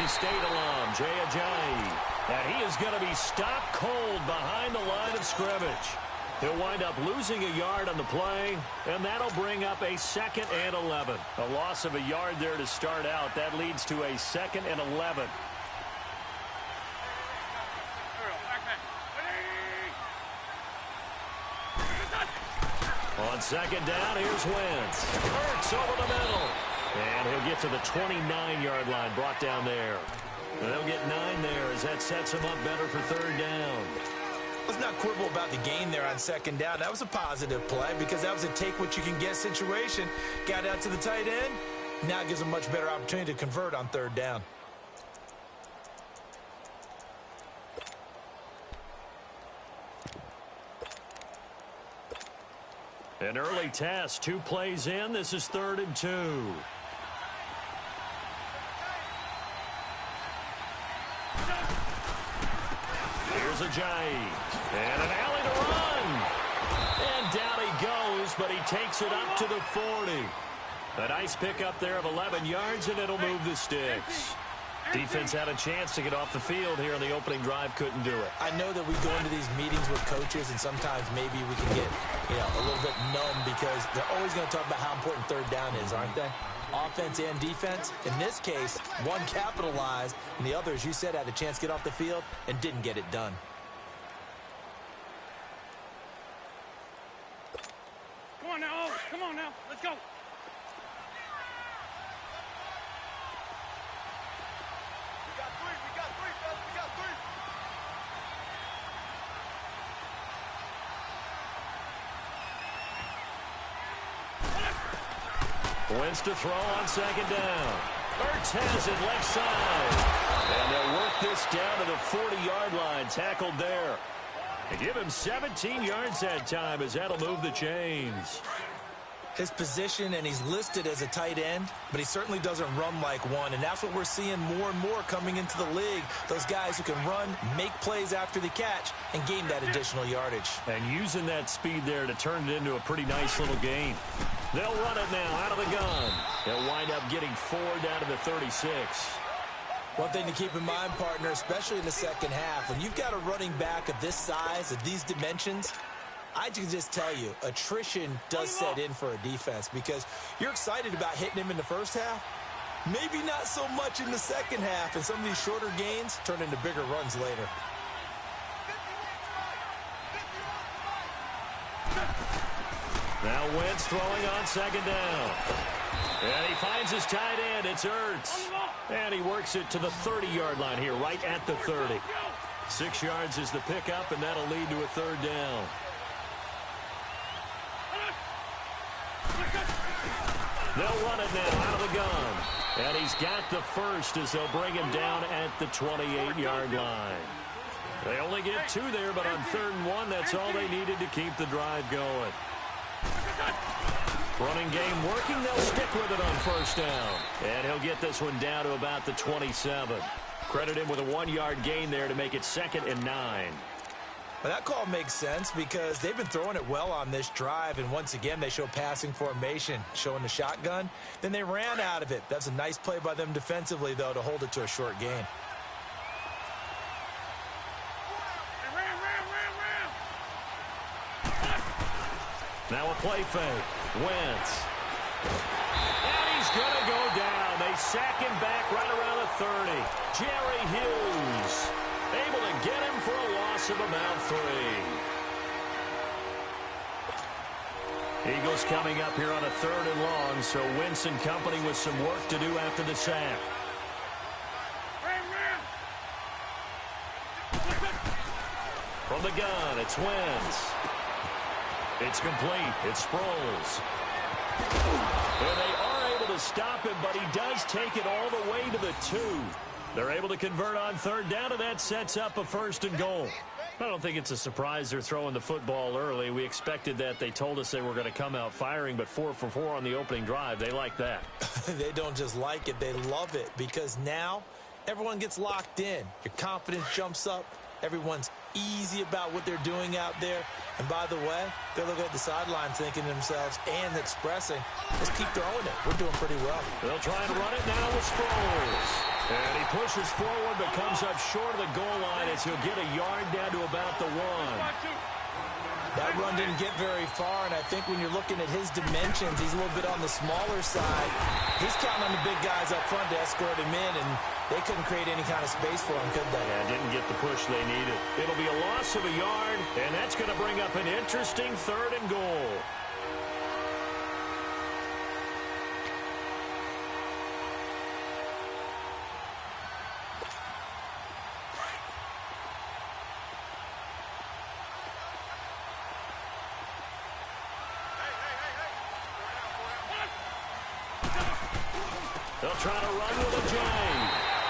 Boise State alum, Jay Ajayi. And he is going to be stopped cold behind the line of scrimmage. He'll wind up losing a yard on the play, and that'll bring up a 2nd and 11. A loss of a yard there to start out. That leads to a 2nd and 11. On 2nd down, here's Wentz. Hurts over the middle. And he'll get to the 29-yard line, brought down there. They'll get 9 there as that sets him up better for 3rd down. Let's not quibble about the gain there on 2nd down. That was a positive play because that was a take-what-you-can-get situation. Got out to the tight end. Now it gives a much better opportunity to convert on 3rd down. An early test, 2 plays in. This is 3rd and 2. Here's Ajayi. And an alley to run. And down he goes, but he takes it up to the 40. A nice pickup there of 11 yards, and it'll move the sticks. Defense had a chance to get off the field here on the opening drive, couldn't do it. I know that we go into these meetings with coaches, and sometimes maybe we can get, a little bit numb because they're always going to talk about how important 3rd down is, aren't they? Offense and defense. In this case, one capitalized, and the other, as you said, had a chance to get off the field and didn't get it done. Come on now, come on now, let's go. Wentz to throw on 2nd down. Ertz has it left side. And they'll work this down to the 40-yard line. Tackled there. They give him 17 yards that time as that'll move the chains. His position, and he's listed as a tight end, but he certainly doesn't run like one, and that's what we're seeing more and more coming into the league. Those guys who can run, make plays after the catch, and gain that additional yardage. And using that speed there to turn it into a pretty nice little game. They'll run it now out of the gun. They'll wind up getting 4 down to the 36. One thing to keep in mind, partner, especially in the 2nd half, when you've got a running back of this size, of these dimensions, I can just tell you, attrition does set in for a defense because you're excited about hitting him in the 1st half. Maybe not so much in the 2nd half, and some of these shorter gains turn into bigger runs later. Now Wentz throwing on 2nd down. And he finds his tight end. It's Ertz. And he works it to the 30-yard line here, right at the 30. 6 yards is the pickup, and that'll lead to a 3rd down. They'll run it now out of the gun. And he's got the first as they'll bring him down at the 28-yard line. They only get 2 there, but on 3rd and 1, that's all they needed to keep the drive going. Running game working. They'll stick with it on 1st down. And he'll get this one down to about the 27. Credit him with a 1-yard gain there to make it 2nd and 9. Well, that call makes sense because they've been throwing it well on this drive, and once again they show passing formation, showing the shotgun. Then they ran out of it. That's a nice play by them defensively, though, to hold it to a short gain. Now a play fake. Wentz. And he's going to go down. They sack him back right around the 30. Jerry Hughes able to get him for a loss of about 3. Eagles coming up here on a 3rd and long, so Wentz and company with some work to do after the sack. From the gun, it's Wentz. It's complete. It's Sproles. And they are able to stop him, but he does take it all the way to the 2. They're able to convert on 3rd down, and that sets up a 1st and goal. I don't think it's a surprise they're throwing the football early. We expected that. They told us they were going to come out firing, but 4 for 4 on the opening drive. They like that. They don't just like it. They love it because now everyone gets locked in. Your confidence jumps up. Everyone's easy about what they're doing out there. And by the way, they're looking at the sideline thinking to themselves and expressing, let's keep throwing it. We're doing pretty well. They'll try and run it now with Sproles. And he pushes forward but comes up short of the goal line as he'll get a yard down to about the 1. That run didn't get very far, and I think when you're looking at his dimensions, he's a little bit on the smaller side. He's counting on the big guys up front to escort him in, and they couldn't create any kind of space for him, could they? Yeah, didn't get the push they needed. It'll be a loss of a yard, and that's going to bring up an interesting 3rd and goal. They'll try to run with a J.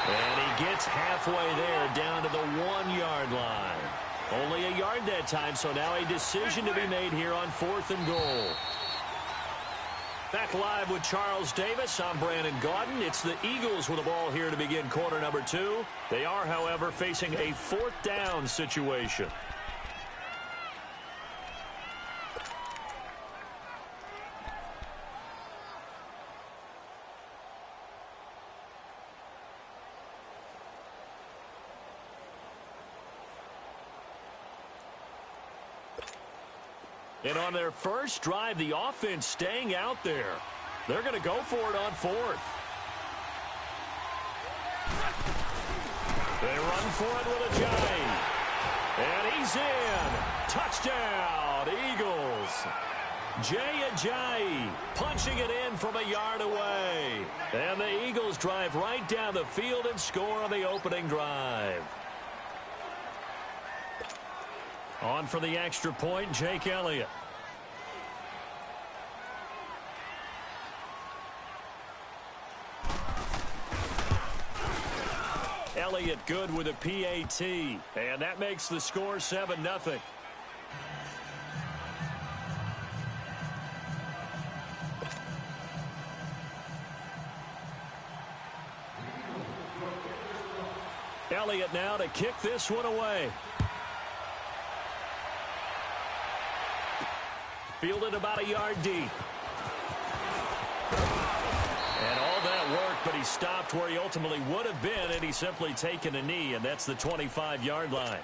And he gets halfway there down to the 1-yard line. Only a yard that time, so now a decision to be made here on 4th and goal. Back live with Charles Davis. I'm Brandon Gaudin. It's the Eagles with the ball here to begin quarter number 2. They are, however, facing a 4th down situation. And on their first drive, the offense staying out there. They're going to go for it on 4th. They run for it with a J. And he's in. Touchdown, Eagles. Jay Ajayi punching it in from a yard away. And the Eagles drive right down the field and score on the opening drive. On for the extra point, Jake Elliott. Elliott good with a PAT. And that makes the score 7-0. Elliott now to kick this one away. Fielded about a yard deep. And all that work, but he stopped where he ultimately would have been, and he's simply taken a knee, and that's the 25-yard line.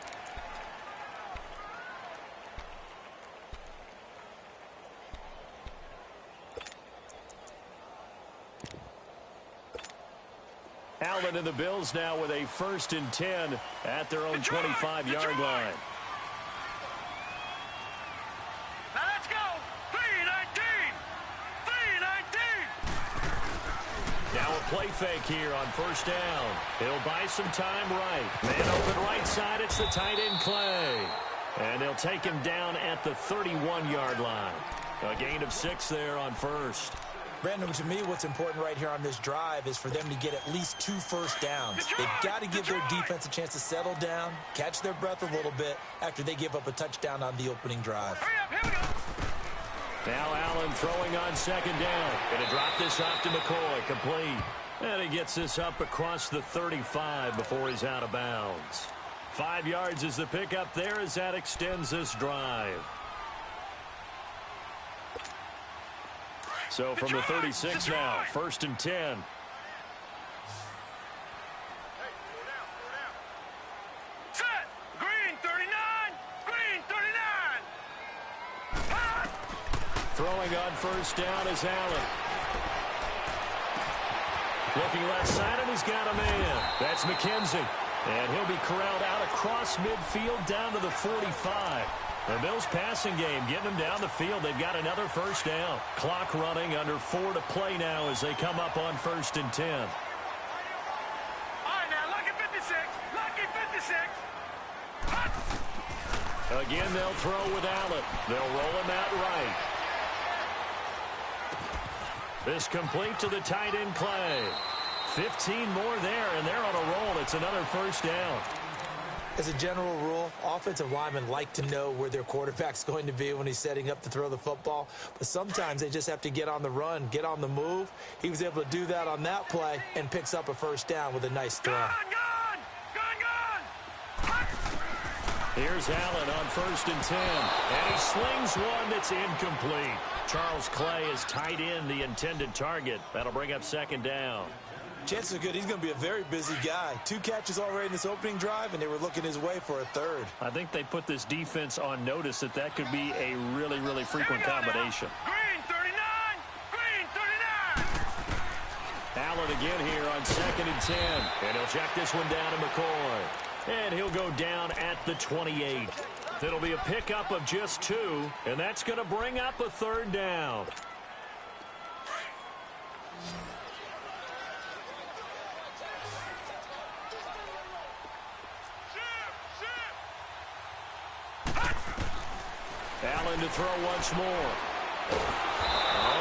Allen and the Bills now with a 1st and 10 at their own 25-yard line. Play fake here on 1st down. He'll buy some time right. Man open right side. It's the tight end Clay. And they'll take him down at the 31-yard line. A gain of 6 there on 1st. Brandon, to me, what's important right here on this drive is for them to get at least 2 first downs. They've got to give their defense a chance to settle down, catch their breath a little bit after they give up a touchdown on the opening drive. Hurry up, here we go. Now Allen throwing on 2nd down. Going to drop this off to McCoy. Complete. And he gets this up across the 35 before he's out of bounds. 5 yards is the pickup there as that extends this drive. So from the 36 now, 1st and 10. Set. Green 39. Green 39. Hot. Throwing on 1st down is Allen. Looking left side, and he's got a man. That's McKenzie. And he'll be corralled out across midfield down to the 45. The Bills passing game getting them down the field. They've got another 1st down. Clock running, under 4 to play now as they come up on 1st and 10. All right, now, lucky 56. Lucky 56. Hot. Again, they'll throw with Allen. They'll roll him out right. This complete to the tight end Clay. 15 more there, and they're on a roll. It's another 1st down. As a general rule, offensive linemen like to know where their quarterback's going to be when he's setting up to throw the football. But sometimes they just have to get on the run, get on the move. He was able to do that on that play and picks up a 1st down with a nice throw. Gone. Hot. Here's Allen on 1st and 10. And he slings one that's incomplete. Charles Clay is tied in the intended target. That'll bring up 2nd down. Chances are good he's going to be a very busy guy. 2 catches already in this opening drive, and they were looking his way for a third. I think they put this defense on notice that could be a really, really frequent combination. Green 39! Green 39! Allen again here on 2nd and 10. And he'll check this one down to McCoy. And he'll go down at the 28. It'll be a pickup of just 2, and that's going to bring up a 3rd down. Allen to throw once more.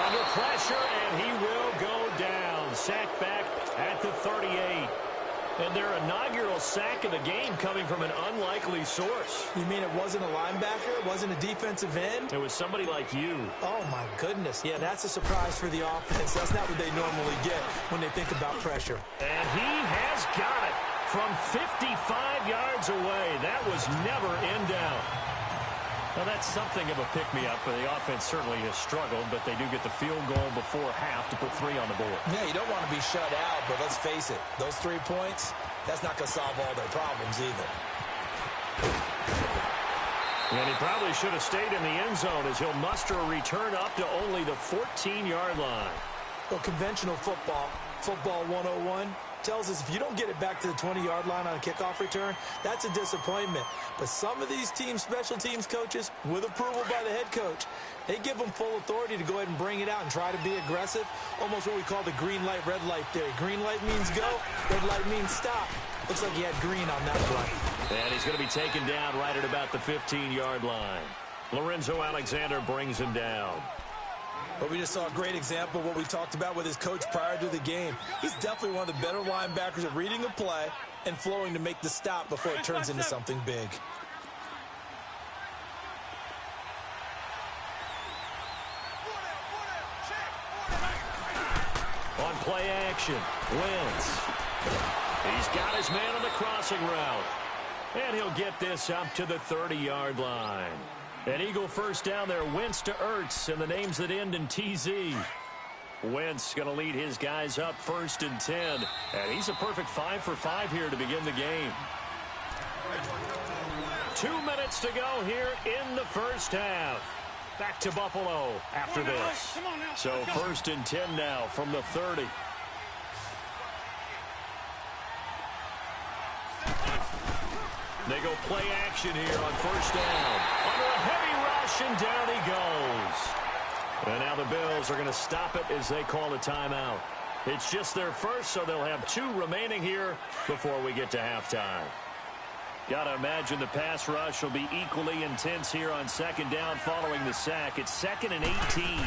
Under pressure, and he will go down. Sacked back at the 38. And their inaugural sack of the game coming from an unlikely source. You mean it wasn't a linebacker? It wasn't a defensive end? It was somebody like you. Oh, my goodness. Yeah, that's a surprise for the offense. That's not what they normally get when they think about pressure. And he has got it from 55 yards away. That was never in doubt. Well, that's something of a pick-me-up. The offense certainly has struggled, but they do get the field goal before half to put 3 on the board. Yeah, you don't want to be shut out, but let's face it. Those 3 points, that's not going to solve all their problems either. And he probably should have stayed in the end zone as he'll muster a return up to only the 14-yard line. Well, conventional football 101, tells us if you don't get it back to the 20-yard line on a kickoff return, that's a disappointment. But some of these teams, special teams coaches, with approval by the head coach, they give them full authority to go ahead and bring it out and try to be aggressive, almost what we call the green light, red light theory. Green light means go, red light means stop. Looks like he had green on that play. And he's going to be taken down right at about the 15-yard line. Lorenzo Alexander brings him down. But we just saw a great example of what we talked about with his coach prior to the game. He's definitely one of the better linebackers at reading a play and flowing to make the stop before it turns into something big. On play action, Wentz. He's got his man on the crossing route. And he'll get this up to the 30-yard line. An Eagle first down there, Wentz to Ertz, and the names that end in TZ. Wentz going to lead his guys up 1st and 10. And he's a perfect 5 for 5 here to begin the game. 2 minutes to go here in the first half. Back to Buffalo after this. So 1st and 10 now from the 30. They go play action here on 1st down. Under a heavy rush, and down he goes. And now the Bills are going to stop it as they call a timeout. It's just their first, so they'll have 2 remaining here before we get to halftime. Got to imagine the pass rush will be equally intense here on 2nd down following the sack. It's 2nd and 18.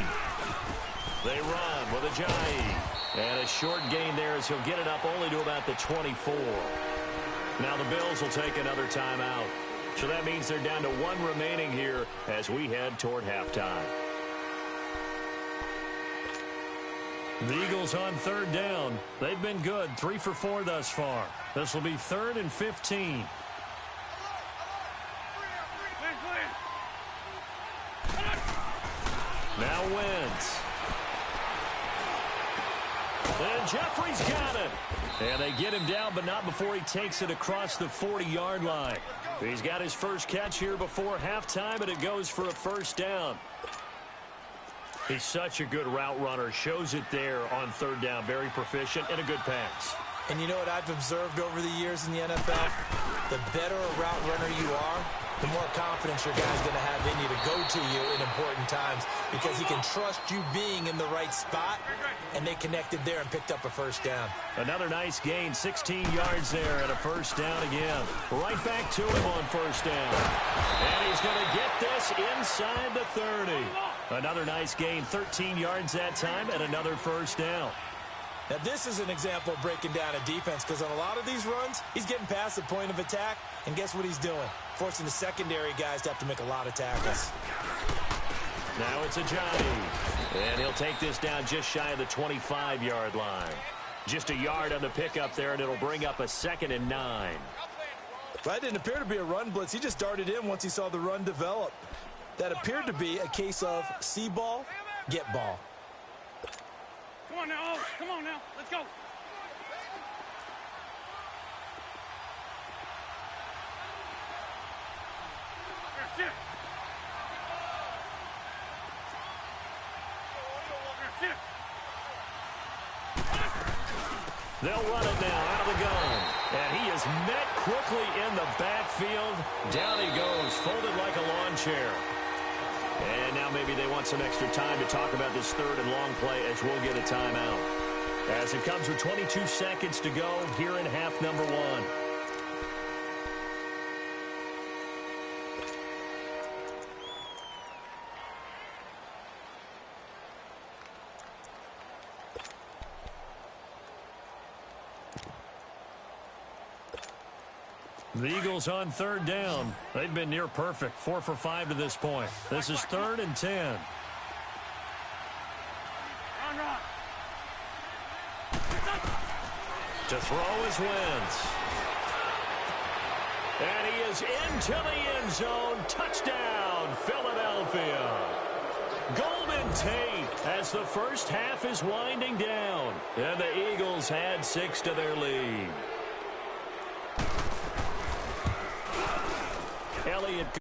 They run with Ajayi. And a short gain there as he'll get it up only to about the 24. Now the Bills will take another timeout. So that means they're down to 1 remaining here as we head toward halftime. The Eagles on 3rd down. They've been good, 3 for 4 thus far. This will be 3rd and 15. Now Wentz. And Jeffrey's got it. And they get him down, but not before he takes it across the 40-yard line. He's got his first catch here before halftime, and it goes for a 1st down. He's such a good route runner. Shows it there on 3rd down. Very proficient and a good pass. And you know what I've observed over the years in the NFL? The better a route runner you are, the more confidence your guy's going to have in you to go to you in important times because he can trust you being in the right spot, and they connected there and picked up a 1st down. Another nice gain, 16 yards there and a 1st down again. Right back to him on 1st down. And he's going to get this inside the 30. Another nice gain, 13 yards that time, and another 1st down. Now, this is an example of breaking down a defense because on a lot of these runs, he's getting past the point of attack, and guess what he's doing? Forcing the secondary guys to have to make a lot of tackles. Now it's Ajayi, and he'll take this down just shy of the 25-yard line. Just a yard on the pickup there, and it'll bring up a 2nd and 9. That didn't appear to be a run blitz. He just darted in once he saw the run develop. That appeared to be a case of see ball, get ball. Come on now, let's go. Shift. Shift. They'll run it now out of the gun. And he is met quickly in the backfield. Down he goes, folded like a lawn chair. And now maybe they want some extra time to talk about this third and long play as we'll get a timeout. As it comes with 22 seconds to go here in half number one. The Eagles on third down. They've been near perfect, 4 for 5 to this point. This is 3rd and 10. Run. To throw is Wentz. And he is into the end zone. Touchdown, Philadelphia. Golden Tate as the first half is winding down. And the Eagles add 6 to their lead. Elliott